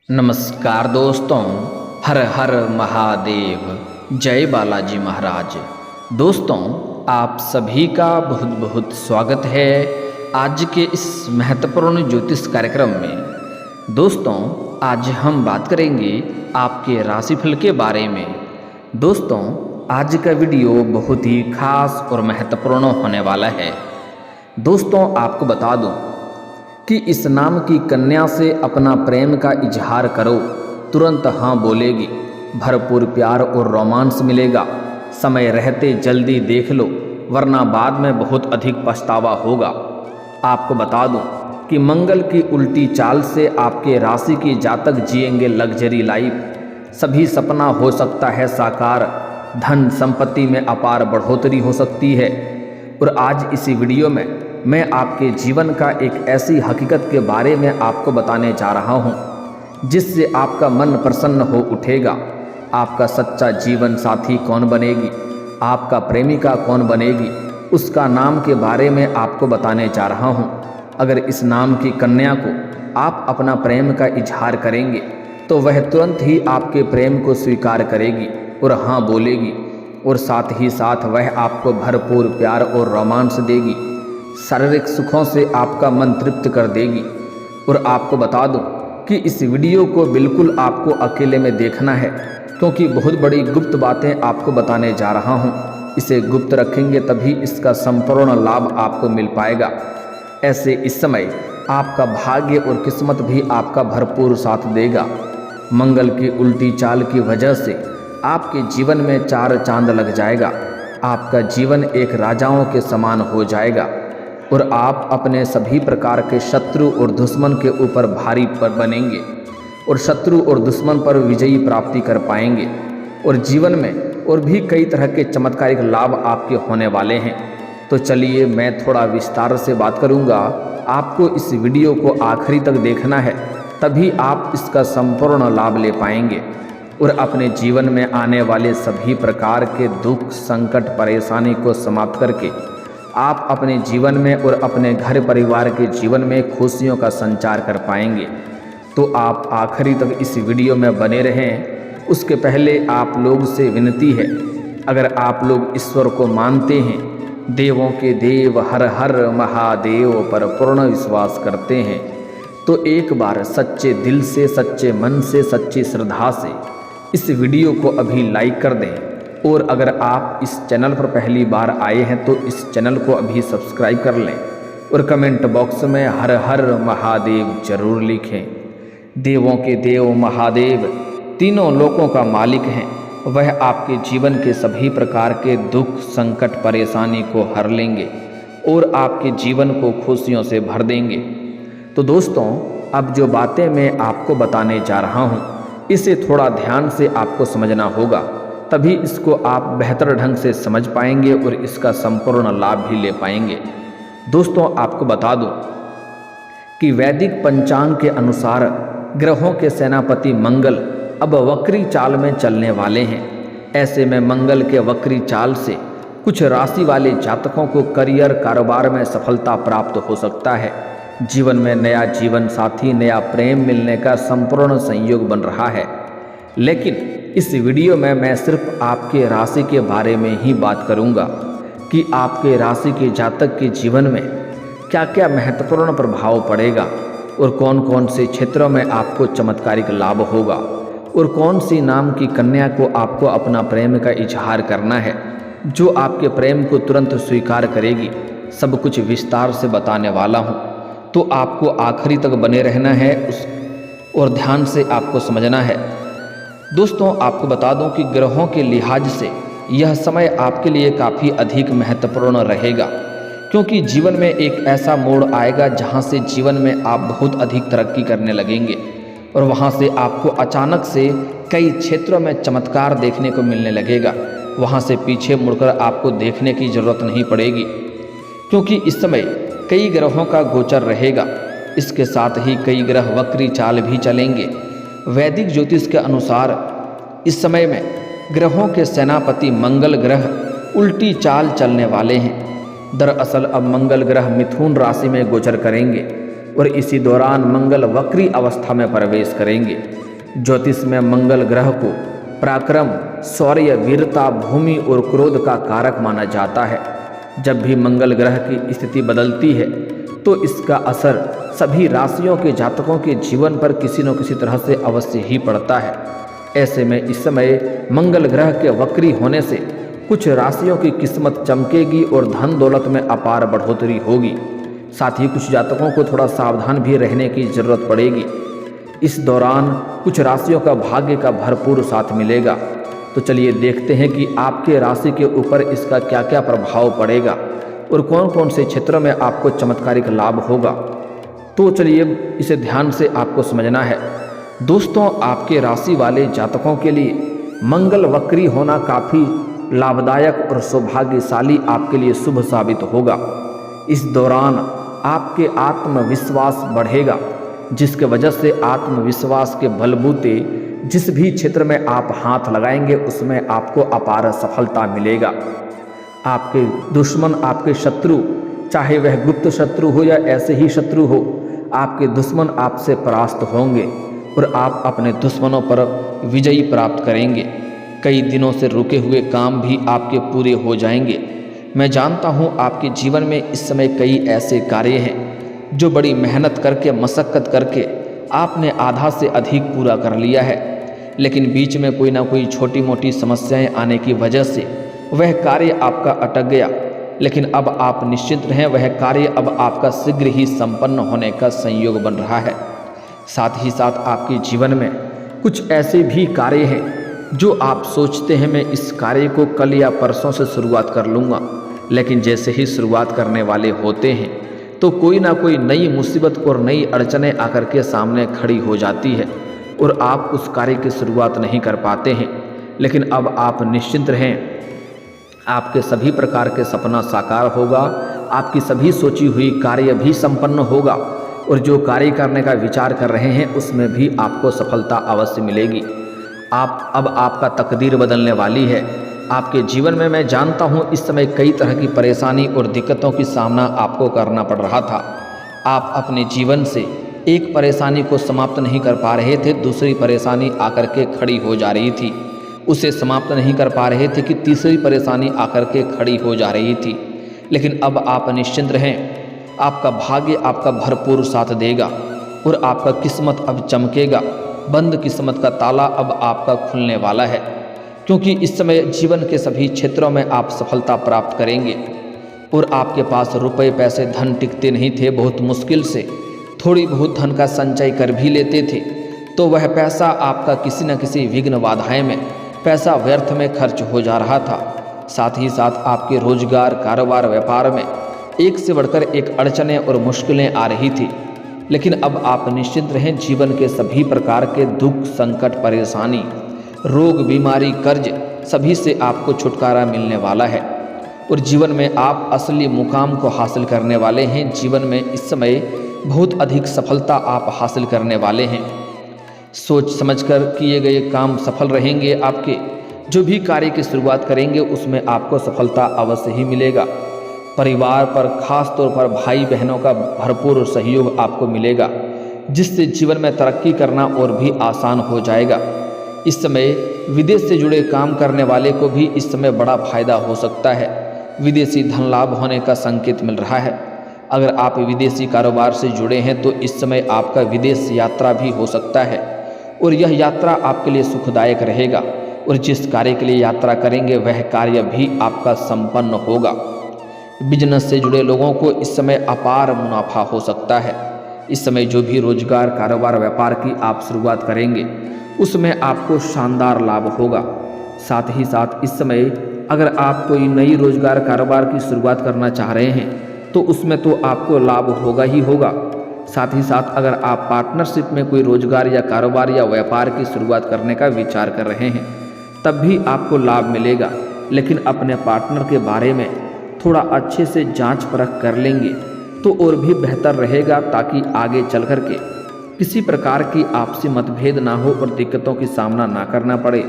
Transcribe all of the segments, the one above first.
नमस्कार दोस्तों, हर हर महादेव, जय बालाजी महाराज। दोस्तों, आप सभी का बहुत बहुत स्वागत है आज के इस महत्वपूर्ण ज्योतिष कार्यक्रम में। दोस्तों, आज हम बात करेंगे आपके राशिफल के बारे में। दोस्तों, आज का वीडियो बहुत ही खास और महत्वपूर्ण होने वाला है। दोस्तों, आपको बता दूं कि इस नाम की कन्या से अपना प्रेम का इजहार करो, तुरंत हाँ बोलेगी, भरपूर प्यार और रोमांस मिलेगा। समय रहते जल्दी देख लो, वरना बाद में बहुत अधिक पछतावा होगा। आपको बता दूं कि मंगल की उल्टी चाल से आपके राशि की जातक जिएंगे लग्जरी लाइफ। सभी सपना हो सकता है साकार, धन संपत्ति में अपार बढ़ोतरी हो सकती है। और आज इसी वीडियो में मैं आपके जीवन का एक ऐसी हकीकत के बारे में आपको बताने जा रहा हूँ जिससे आपका मन प्रसन्न हो उठेगा। आपका सच्चा जीवन साथी कौन बनेगी, आपका प्रेमिका कौन बनेगी, उसका नाम के बारे में आपको बताने जा रहा हूँ। अगर इस नाम की कन्या को आप अपना प्रेम का इजहार करेंगे तो वह तुरंत ही आपके प्रेम को स्वीकार करेगी और हाँ बोलेगी, और साथ ही साथ वह आपको भरपूर प्यार और रोमांस देगी। शारीरिक सुखों से आपका मन तृप्त कर देगी। और आपको बता दूं कि इस वीडियो को बिल्कुल आपको अकेले में देखना है, क्योंकि बहुत बड़ी गुप्त बातें आपको बताने जा रहा हूं। इसे गुप्त रखेंगे तभी इसका संपूर्ण लाभ आपको मिल पाएगा। ऐसे इस समय आपका भाग्य और किस्मत भी आपका भरपूर साथ देगा। मंगल की उल्टी चाल की वजह से आपके जीवन में चार चांद लग जाएगा। आपका जीवन एक राजाओं के समान हो जाएगा और आप अपने सभी प्रकार के शत्रु और दुश्मन के ऊपर भारी पर बनेंगे और शत्रु और दुश्मन पर विजयी प्राप्ति कर पाएंगे। और जीवन में और भी कई तरह के चमत्कारिक लाभ आपके होने वाले हैं। तो चलिए मैं थोड़ा विस्तार से बात करूंगा। आपको इस वीडियो को आखिरी तक देखना है, तभी आप इसका संपूर्ण लाभ ले पाएंगे और अपने जीवन में आने वाले सभी प्रकार के दुख, संकट, परेशानी को समाप्त करके आप अपने जीवन में और अपने घर परिवार के जीवन में खुशियों का संचार कर पाएंगे। तो आप आखिरी तक इस वीडियो में बने रहें। उसके पहले आप लोग से विनती है, अगर आप लोग ईश्वर को मानते हैं, देवों के देव हर हर महादेव पर पूर्ण विश्वास करते हैं, तो एक बार सच्चे दिल से, सच्चे मन से, सच्ची श्रद्धा से इस वीडियो को अभी लाइक कर दें। और अगर आप इस चैनल पर पहली बार आए हैं तो इस चैनल को अभी सब्सक्राइब कर लें और कमेंट बॉक्स में हर हर महादेव जरूर लिखें। देवों के देव महादेव तीनों लोकों का मालिक हैं। वह आपके जीवन के सभी प्रकार के दुख, संकट, परेशानी को हर लेंगे और आपके जीवन को खुशियों से भर देंगे। तो दोस्तों, अब जो बातें मैं आपको बताने जा रहा हूँ, इसे थोड़ा ध्यान से आपको समझना होगा, तभी इसको आप बेहतर ढंग से समझ पाएंगे और इसका संपूर्ण लाभ भी ले पाएंगे। दोस्तों, आपको बता दूं कि वैदिक पंचांग के अनुसार ग्रहों के सेनापति मंगल अब वक्री चाल में चलने वाले हैं। ऐसे में मंगल के वक्री चाल से कुछ राशि वाले जातकों को करियर, कारोबार में सफलता प्राप्त हो सकता है। जीवन में नया जीवन साथी, नया प्रेम मिलने का संपूर्ण संयोग बन रहा है। लेकिन इस वीडियो में मैं सिर्फ आपके राशि के बारे में ही बात करूंगा कि आपके राशि के जातक के जीवन में क्या क्या महत्वपूर्ण प्रभाव पड़ेगा और कौन कौन से क्षेत्रों में आपको चमत्कारिक लाभ होगा और कौन सी नाम की कन्या को आपको अपना प्रेम का इजहार करना है जो आपके प्रेम को तुरंत स्वीकार करेगी। सब कुछ विस्तार से बताने वाला हूँ, तो आपको आखिरी तक बने रहना है और ध्यान से आपको समझना है। दोस्तों, आपको बता दूं कि ग्रहों के लिहाज से यह समय आपके लिए काफ़ी अधिक महत्वपूर्ण रहेगा, क्योंकि जीवन में एक ऐसा मोड़ आएगा जहां से जीवन में आप बहुत अधिक तरक्की करने लगेंगे और वहां से आपको अचानक से कई क्षेत्रों में चमत्कार देखने को मिलने लगेगा। वहां से पीछे मुड़कर आपको देखने की ज़रूरत नहीं पड़ेगी, क्योंकि इस समय कई ग्रहों का गोचर रहेगा। इसके साथ ही कई ग्रह वक्री चाल भी चलेंगे। वैदिक ज्योतिष के अनुसार इस समय में ग्रहों के सेनापति मंगल ग्रह उल्टी चाल चलने वाले हैं। दरअसल अब मंगल ग्रह मिथुन राशि में गोचर करेंगे। और इसी दौरान मंगल वक्री अवस्था में प्रवेश करेंगे। ज्योतिष में मंगल ग्रह को पराक्रम, शौर्य, वीरता, भूमि और क्रोध का कारक माना जाता है। जब भी मंगल ग्रह की स्थिति बदलती है तो इसका असर सभी राशियों के जातकों के जीवन पर किसी न किसी तरह से अवश्य ही पड़ता है। ऐसे में इस समय मंगल ग्रह के वक्री होने से कुछ राशियों की किस्मत चमकेगी और धन दौलत में अपार बढ़ोतरी होगी। साथ ही कुछ जातकों को थोड़ा सावधान भी रहने की जरूरत पड़ेगी। इस दौरान कुछ राशियों का भाग्य का भरपूर साथ मिलेगा। तो चलिए देखते हैं कि आपके राशि के ऊपर इसका क्या क्या प्रभाव पड़ेगा और कौन कौन से क्षेत्रों में आपको चमत्कारिक लाभ होगा। तो चलिए इसे ध्यान से आपको समझना है। दोस्तों, आपके राशि वाले जातकों के लिए मंगल वक्री होना काफ़ी लाभदायक और सौभाग्यशाली आपके लिए शुभ साबित होगा। इस दौरान आपके आत्मविश्वास बढ़ेगा, जिसके वजह से आत्मविश्वास के बलबूते जिस भी क्षेत्र में आप हाथ लगाएंगे उसमें आपको अपार सफलता मिलेगा। आपके दुश्मन, आपके शत्रु, चाहे वह गुप्त शत्रु हो या ऐसे ही शत्रु हो, आपके दुश्मन आपसे परास्त होंगे और आप अपने दुश्मनों पर विजयी प्राप्त करेंगे। कई दिनों से रुके हुए काम भी आपके पूरे हो जाएंगे। मैं जानता हूँ आपके जीवन में इस समय कई ऐसे कार्य हैं जो बड़ी मेहनत करके, मशक्क़त करके आपने आधा से अधिक पूरा कर लिया है, लेकिन बीच में कोई ना कोई छोटी मोटी समस्याएं आने की वजह से वह कार्य आपका अटक गया। लेकिन अब आप निश्चिंत रहें, वह कार्य अब आपका शीघ्र ही संपन्न होने का संयोग बन रहा है। साथ ही साथ आपके जीवन में कुछ ऐसे भी कार्य हैं जो आप सोचते हैं मैं इस कार्य को कल या परसों से शुरुआत कर लूँगा, लेकिन जैसे ही शुरुआत करने वाले होते हैं तो कोई ना कोई नई मुसीबत और नई अड़चनें आकर के सामने खड़ी हो जाती है और आप उस कार्य की शुरुआत नहीं कर पाते हैं। लेकिन अब आप निश्चिंत रहें, आपके सभी प्रकार के सपना साकार होगा, आपकी सभी सोची हुई कार्य भी संपन्न होगा और जो कार्य करने का विचार कर रहे हैं उसमें भी आपको सफलता अवश्य मिलेगी। अब आपका तकदीर बदलने वाली है। आपके जीवन में मैं जानता हूँ इस समय कई तरह की परेशानी और दिक्कतों की सामना आपको करना पड़ रहा था। आप अपने जीवन से एक परेशानी को समाप्त नहीं कर पा रहे थे, दूसरी परेशानी आकर के खड़ी हो जा रही थी। उसे समाप्त नहीं कर पा रहे थे कि तीसरी परेशानी आकर के खड़ी हो जा रही थी। लेकिन अब आप निश्चिंत रहें, आपका भाग्य आपका भरपूर साथ देगा और आपका किस्मत अब चमकेगा। बंद किस्मत का ताला अब आपका खुलने वाला है, क्योंकि इस समय जीवन के सभी क्षेत्रों में आप सफलता प्राप्त करेंगे और आपके पास रुपए पैसे धन टिकते नहीं थे। बहुत मुश्किल से थोड़ी बहुत धन का संचय कर भी लेते थे तो वह पैसा आपका किसी न किसी विघ्न बाधाएं में पैसा व्यर्थ में खर्च हो जा रहा था। साथ ही साथ आपके रोजगार, कारोबार, व्यापार में एक से बढ़कर एक अड़चनें और मुश्किलें आ रही थी। लेकिन अब आप निश्चिंत रहें, जीवन के सभी प्रकार के दुख, संकट, परेशानी, रोग, बीमारी, कर्ज सभी से आपको छुटकारा मिलने वाला है और जीवन में आप असली मुकाम को हासिल करने वाले हैं। जीवन में इस समय बहुत अधिक सफलता आप हासिल करने वाले हैं। सोच समझकर किए गए काम सफल रहेंगे। आपके जो भी कार्य की शुरुआत करेंगे उसमें आपको सफलता अवश्य ही मिलेगा। परिवार पर, खास तौर पर भाई बहनों का भरपूर सहयोग आपको मिलेगा, जिससे जीवन में तरक्की करना और भी आसान हो जाएगा। इस समय विदेश से जुड़े काम करने वाले को भी इस समय बड़ा फायदा हो सकता है। विदेशी धन लाभ होने का संकेत मिल रहा है। अगर आप विदेशी कारोबार से जुड़े हैं तो इस समय आपका विदेश यात्रा भी हो सकता है और यह यात्रा आपके लिए सुखदायक रहेगा और जिस कार्य के लिए यात्रा करेंगे वह कार्य भी आपका संपन्न होगा। बिजनेस से जुड़े लोगों को इस समय अपार मुनाफा हो सकता है। इस समय जो भी रोजगार, कारोबार, व्यापार की आप शुरुआत करेंगे उसमें आपको शानदार लाभ होगा। साथ ही साथ इस समय अगर आप कोई नई रोजगार, कारोबार की शुरुआत करना चाह रहे हैं तो उसमें तो आपको लाभ होगा ही होगा। साथ ही साथ अगर आप पार्टनरशिप में कोई रोजगार या कारोबार या व्यापार की शुरुआत करने का विचार कर रहे हैं तब भी आपको लाभ मिलेगा। लेकिन अपने पार्टनर के बारे में थोड़ा अच्छे से जांच परख कर लेंगे तो और भी बेहतर रहेगा, ताकि आगे चल कर के किसी प्रकार की आपसी मतभेद ना हो और दिक्कतों की सामना ना करना पड़े।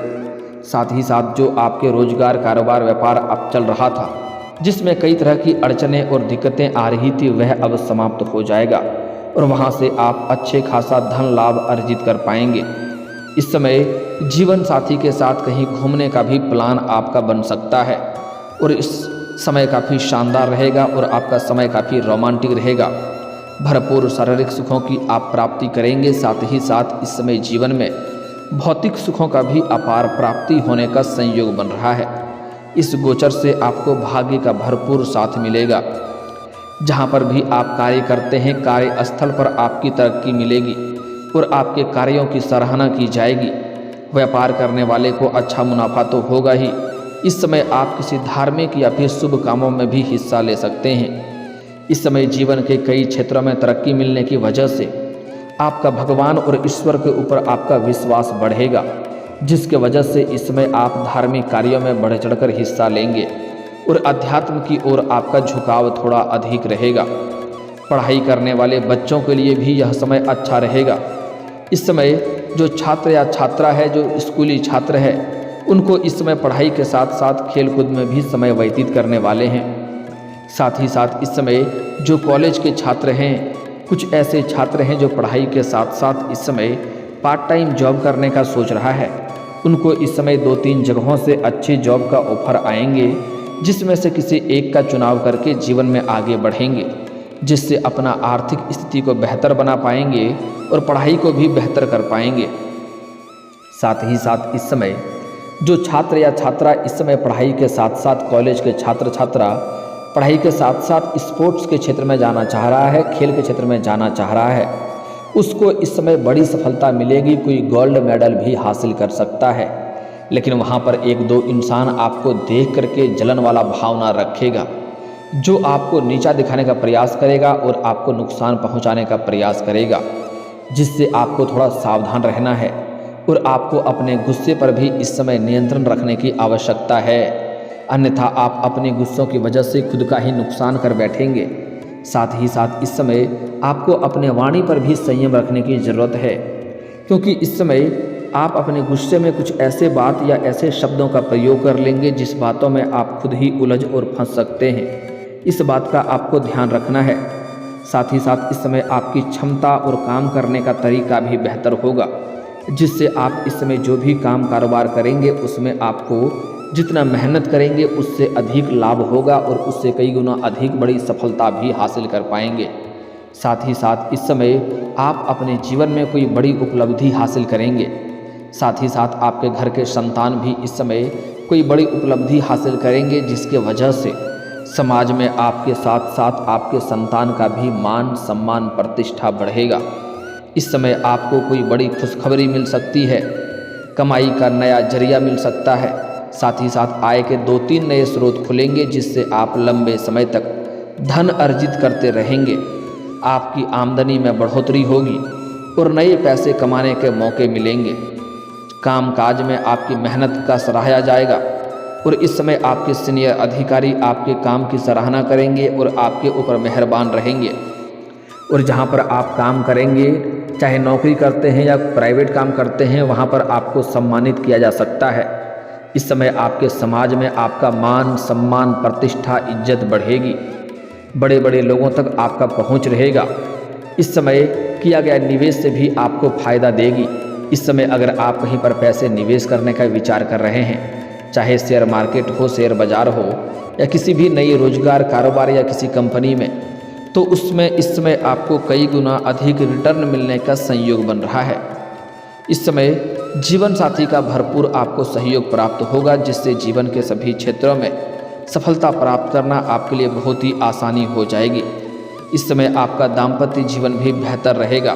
साथ ही साथ जो आपके रोजगार, कारोबार, व्यापार अब चल रहा था जिसमें कई तरह की अड़चनें और दिक्कतें आ रही थी वह अब समाप्त हो जाएगा और वहाँ से आप अच्छे खासा धन लाभ अर्जित कर पाएंगे। इस समय जीवन साथी के साथ कहीं घूमने का भी प्लान आपका बन सकता है और इस समय काफ़ी शानदार रहेगा और आपका समय काफ़ी रोमांटिक रहेगा। भरपूर शारीरिक सुखों की आप प्राप्ति करेंगे। साथ ही साथ इस समय जीवन में भौतिक सुखों का भी अपार प्राप्ति होने का संयोग बन रहा है। इस गोचर से आपको भाग्य का भरपूर साथ मिलेगा। जहाँ पर भी आप कार्य करते हैं, कार्यस्थल पर आपकी तरक्की मिलेगी और आपके कार्यों की सराहना की जाएगी। व्यापार करने वाले को अच्छा मुनाफा तो होगा ही। इस समय आप किसी धार्मिक या फिर शुभ कामों में भी हिस्सा ले सकते हैं। इस समय जीवन के कई क्षेत्रों में तरक्की मिलने की वजह से आपका भगवान और ईश्वर के ऊपर आपका विश्वास बढ़ेगा, जिसके वजह से इस समय आप धार्मिक कार्यों में बढ़ चढ़कर हिस्सा लेंगे और अध्यात्म की ओर आपका झुकाव थोड़ा अधिक रहेगा। पढ़ाई करने वाले बच्चों के लिए भी यह समय अच्छा रहेगा। इस समय जो छात्र या छात्रा है, जो स्कूली छात्र है, उनको इस समय पढ़ाई के साथ साथ खेलकूद में भी समय व्यतीत करने वाले हैं। साथ ही साथ इस समय जो कॉलेज के छात्र हैं, कुछ ऐसे छात्र हैं जो पढ़ाई के साथ साथ इस समय पार्ट टाइम जॉब करने का सोच रहा है, उनको इस समय 2-3 जगहों से अच्छी जॉब का ऑफर आएंगे, जिसमें से किसी एक का चुनाव करके जीवन में आगे बढ़ेंगे, जिससे अपना आर्थिक स्थिति को बेहतर बना पाएंगे और पढ़ाई को भी बेहतर कर पाएंगे। साथ ही साथ इस समय जो छात्र या छात्रा इस समय पढ़ाई के साथ साथ, कॉलेज के छात्र छात्रा पढ़ाई के साथ साथ स्पोर्ट्स के क्षेत्र में जाना चाह रहा है, खेल के क्षेत्र में जाना चाह रहा है, उसको इस समय बड़ी सफलता मिलेगी। कोई गोल्ड मेडल भी हासिल कर सकता है। लेकिन वहाँ पर 1-2 इंसान आपको देख करके जलन वाला भावना रखेगा, जो आपको नीचा दिखाने का प्रयास करेगा और आपको नुकसान पहुँचाने का प्रयास करेगा, जिससे आपको थोड़ा सावधान रहना है और आपको अपने गुस्से पर भी इस समय नियंत्रण रखने की आवश्यकता है। अन्यथा आप अपने गुस्सों की वजह से खुद का ही नुकसान कर बैठेंगे। साथ ही साथ इस समय आपको अपने वाणी पर भी संयम रखने की ज़रूरत है, क्योंकि इस समय आप अपने गुस्से में कुछ ऐसे बात या ऐसे शब्दों का प्रयोग कर लेंगे जिस बातों में आप खुद ही उलझ और फंस सकते हैं। इस बात का आपको ध्यान रखना है। साथ ही साथ इस समय आपकी क्षमता और काम करने का तरीका भी बेहतर होगा, जिससे आप इस समय जो भी काम कारोबार करेंगे उसमें आपको जितना मेहनत करेंगे उससे अधिक लाभ होगा और उससे कई गुना अधिक बड़ी सफलता भी हासिल कर पाएंगे। साथ ही साथ इस समय आप अपने जीवन में कोई बड़ी उपलब्धि हासिल करेंगे। साथ ही साथ आपके घर के संतान भी इस समय कोई बड़ी उपलब्धि हासिल करेंगे, जिसके वजह से समाज में आपके साथ साथ आपके संतान का भी मान सम्मान प्रतिष्ठा बढ़ेगा। इस समय आपको कोई बड़ी खुशखबरी मिल सकती है, कमाई का नया जरिया मिल सकता है। साथ ही साथ आय के 2-3 नए स्रोत खुलेंगे, जिससे आप लंबे समय तक धन अर्जित करते रहेंगे। आपकी आमदनी में बढ़ोतरी होगी और नए पैसे कमाने के मौके मिलेंगे। कामकाज में आपकी मेहनत का सराहा जाएगा और इस समय आपके सीनियर अधिकारी आपके काम की सराहना करेंगे और आपके ऊपर मेहरबान रहेंगे। और जहाँ पर आप काम करेंगे, चाहे नौकरी करते हैं या प्राइवेट काम करते हैं, वहाँ पर आपको सम्मानित किया जा सकता है। इस समय आपके समाज में आपका मान सम्मान प्रतिष्ठा इज्जत बढ़ेगी। बड़े बड़े लोगों तक आपका पहुंच रहेगा। इस समय किया गया निवेश से भी आपको फायदा देगी। इस समय अगर आप कहीं पर पैसे निवेश करने का विचार कर रहे हैं, चाहे शेयर मार्केट हो, शेयर बाजार हो या किसी भी नई रोजगार कारोबार या किसी कंपनी में, तो उसमें इस समय आपको कई गुना अधिक रिटर्न मिलने का संयोग बन रहा है। इस समय जीवन साथी का भरपूर आपको सहयोग प्राप्त होगा, जिससे जीवन के सभी क्षेत्रों में सफलता प्राप्त करना आपके लिए बहुत ही आसानी हो जाएगी। इस समय आपका दाम्पत्य जीवन भी बेहतर रहेगा।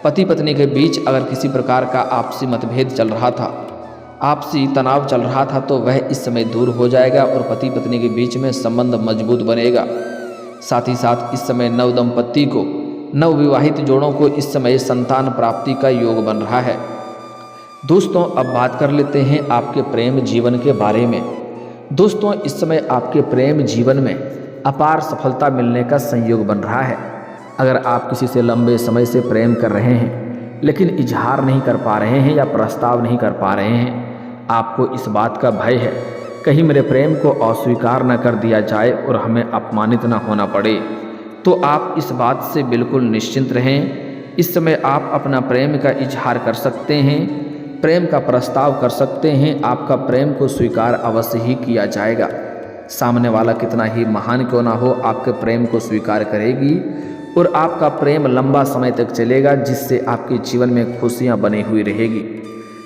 पति पत्नी के बीच अगर किसी प्रकार का आपसी मतभेद चल रहा था, आपसी तनाव चल रहा था, तो वह इस समय दूर हो जाएगा और पति पत्नी के बीच में संबंध मजबूत बनेगा। साथ ही साथ इस समय नव दंपत्ति को, नवविवाहित जोड़ों को इस समय संतान प्राप्ति का योग बन रहा है। दोस्तों, अब बात कर लेते हैं आपके प्रेम जीवन के बारे में। दोस्तों, इस समय आपके प्रेम जीवन में अपार सफलता मिलने का संयोग बन रहा है। अगर आप किसी से लंबे समय से प्रेम कर रहे हैं लेकिन इजहार नहीं कर पा रहे हैं या प्रस्ताव नहीं कर पा रहे हैं, आपको इस बात का भय है कहीं मेरे प्रेम को अस्वीकार न कर दिया जाए और हमें अपमानित न होना पड़े, तो आप इस बात से बिल्कुल निश्चिंत रहें। इस समय आप अपना प्रेम का इजहार कर सकते हैं, प्रेम का प्रस्ताव कर सकते हैं। आपका प्रेम को स्वीकार अवश्य ही किया जाएगा। सामने वाला कितना ही महान क्यों ना हो, आपके प्रेम को स्वीकार करेगी और आपका प्रेम लंबा समय तक चलेगा, जिससे आपके जीवन में खुशियां बनी हुई रहेगी।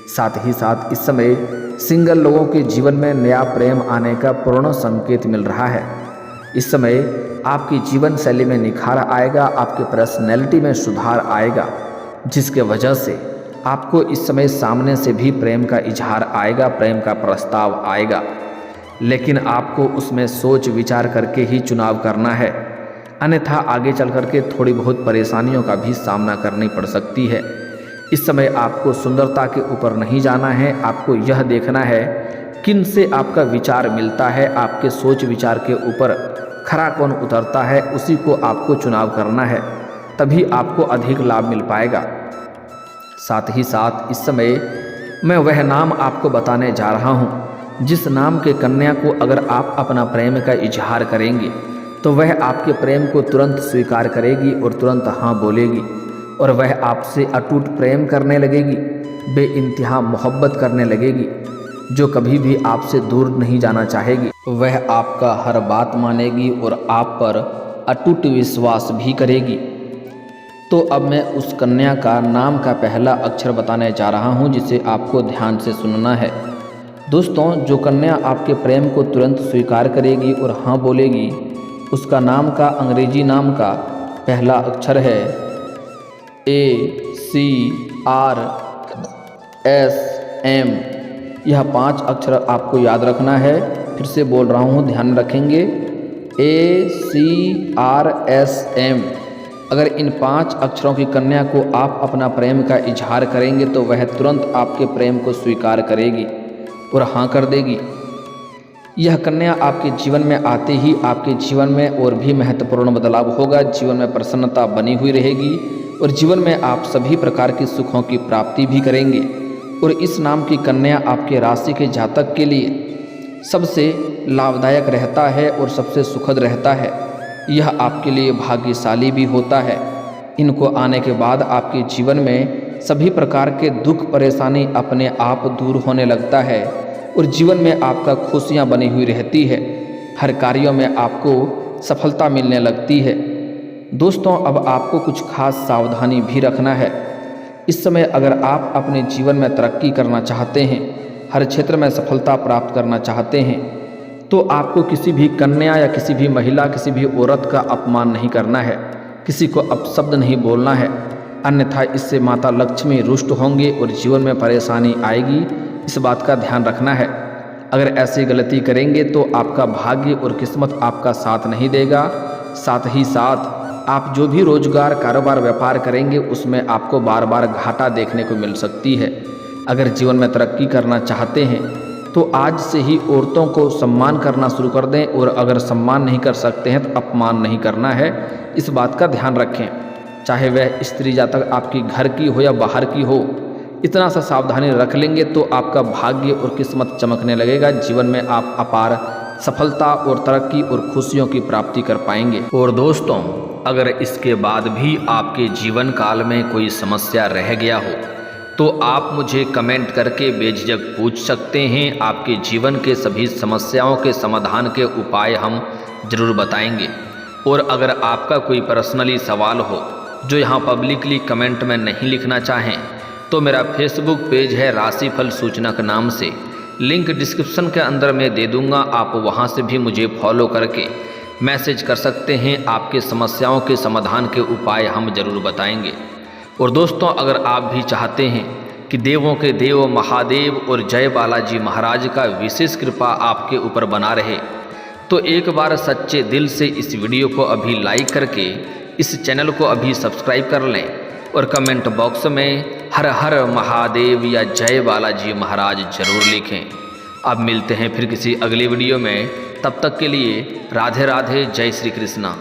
साथ ही साथ इस समय सिंगल लोगों के जीवन में नया प्रेम आने का पूर्ण संकेत मिल रहा है। इस समय आपकी जीवन शैली में निखार आएगा, आपकी पर्सनैलिटी में सुधार आएगा, जिसके वजह से आपको इस समय सामने से भी प्रेम का इजहार आएगा, प्रेम का प्रस्ताव आएगा। लेकिन आपको उसमें सोच विचार करके ही चुनाव करना है, अन्यथा आगे चल करके थोड़ी बहुत परेशानियों का भी सामना करनी पड़ सकती है। इस समय आपको सुंदरता के ऊपर नहीं जाना है, आपको यह देखना है किन से आपका विचार मिलता है, आपके सोच विचार के ऊपर खरा कौन उतरता है, उसी को आपको चुनाव करना है, तभी आपको अधिक लाभ मिल पाएगा। साथ ही साथ इस समय मैं वह नाम आपको बताने जा रहा हूँ, जिस नाम के कन्या को अगर आप अपना प्रेम का इजहार करेंगे तो वह आपके प्रेम को तुरंत स्वीकार करेगी और तुरंत हाँ बोलेगी, और वह आपसे अटूट प्रेम करने लगेगी, बेइंतहा मोहब्बत करने लगेगी, जो कभी भी आपसे दूर नहीं जाना चाहेगी। वह आपका हर बात मानेगी और आप पर अटूट विश्वास भी करेगी। तो अब मैं उस कन्या का नाम का पहला अक्षर बताने जा रहा हूँ, जिसे आपको ध्यान से सुनना है। दोस्तों, जो कन्या आपके प्रेम को तुरंत स्वीकार करेगी और हाँ बोलेगी, उसका नाम का अंग्रेजी नाम का पहला अक्षर है ACRSM। यह 5 अक्षर आपको याद रखना है। फिर से बोल रहा हूँ, ध्यान रखेंगे, ACRSM। अगर इन 5 अक्षरों की कन्या को आप अपना प्रेम का इजहार करेंगे तो वह तुरंत आपके प्रेम को स्वीकार करेगी और हाँ कर देगी। यह कन्या आपके जीवन में आते ही आपके जीवन में और भी महत्वपूर्ण बदलाव होगा, जीवन में प्रसन्नता बनी हुई रहेगी और जीवन में आप सभी प्रकार के सुखों की प्राप्ति भी करेंगे। और इस नाम की कन्या आपके राशि के जातक के लिए सबसे लाभदायक रहता है और सबसे सुखद रहता है। यह आपके लिए भाग्यशाली भी होता है। इनको आने के बाद आपके जीवन में सभी प्रकार के दुख परेशानी अपने आप दूर होने लगता है और जीवन में आपका खुशियां बनी हुई रहती है। हर कार्यों में आपको सफलता मिलने लगती है। दोस्तों, अब आपको कुछ खास सावधानी भी रखना है। इस समय अगर आप अपने जीवन में तरक्की करना चाहते हैं, हर क्षेत्र में सफलता प्राप्त करना चाहते हैं, तो आपको किसी भी कन्या या किसी भी महिला, किसी भी औरत का अपमान नहीं करना है, किसी को अपशब्द नहीं बोलना है, अन्यथा इससे माता लक्ष्मी रुष्ट होंगे और जीवन में परेशानी आएगी। इस बात का ध्यान रखना है। अगर ऐसी गलती करेंगे तो आपका भाग्य और किस्मत आपका साथ नहीं देगा। साथ ही साथ आप जो भी रोजगार, कारोबार, व्यापार करेंगे उसमें आपको बार बार घाटा देखने को मिल सकती है। अगर जीवन में तरक्की करना चाहते हैं तो आज से ही औरतों को सम्मान करना शुरू कर दें, और अगर सम्मान नहीं कर सकते हैं तो अपमान नहीं करना है। इस बात का ध्यान रखें, चाहे वह स्त्री जातक आपकी घर की हो या बाहर की हो। इतना सा सावधानी रख लेंगे तो आपका भाग्य और किस्मत चमकने लगेगा। जीवन में आप अपार सफलता और तरक्की और खुशियों की प्राप्ति कर पाएंगे। और दोस्तों, अगर इसके बाद भी आपके जीवन काल में कोई समस्या रह गया हो तो आप मुझे कमेंट करके बेझिझक पूछ सकते हैं। आपके जीवन के सभी समस्याओं के समाधान के उपाय हम जरूर बताएंगे। और अगर आपका कोई पर्सनली सवाल हो जो यहाँ पब्लिकली कमेंट में नहीं लिखना चाहें तो मेरा फेसबुक पेज है राशिफल सूचनक नाम से, लिंक डिस्क्रिप्शन के अंदर मैं दे दूंगा। आप वहां से भी मुझे फॉलो करके मैसेज कर सकते हैं। आपके समस्याओं के समाधान के उपाय हम जरूर बताएंगे। और दोस्तों, अगर आप भी चाहते हैं कि देवों के देव महादेव और जय बालाजी महाराज का विशेष कृपा आपके ऊपर बना रहे, तो एक बार सच्चे दिल से इस वीडियो को अभी लाइक करके इस चैनल को अभी सब्सक्राइब कर लें और कमेंट बॉक्स में हर हर महादेव या जय बालाजी महाराज जरूर लिखें। अब मिलते हैं फिर किसी अगली वीडियो में, तब तक के लिए राधे राधे, जय श्री कृष्णा।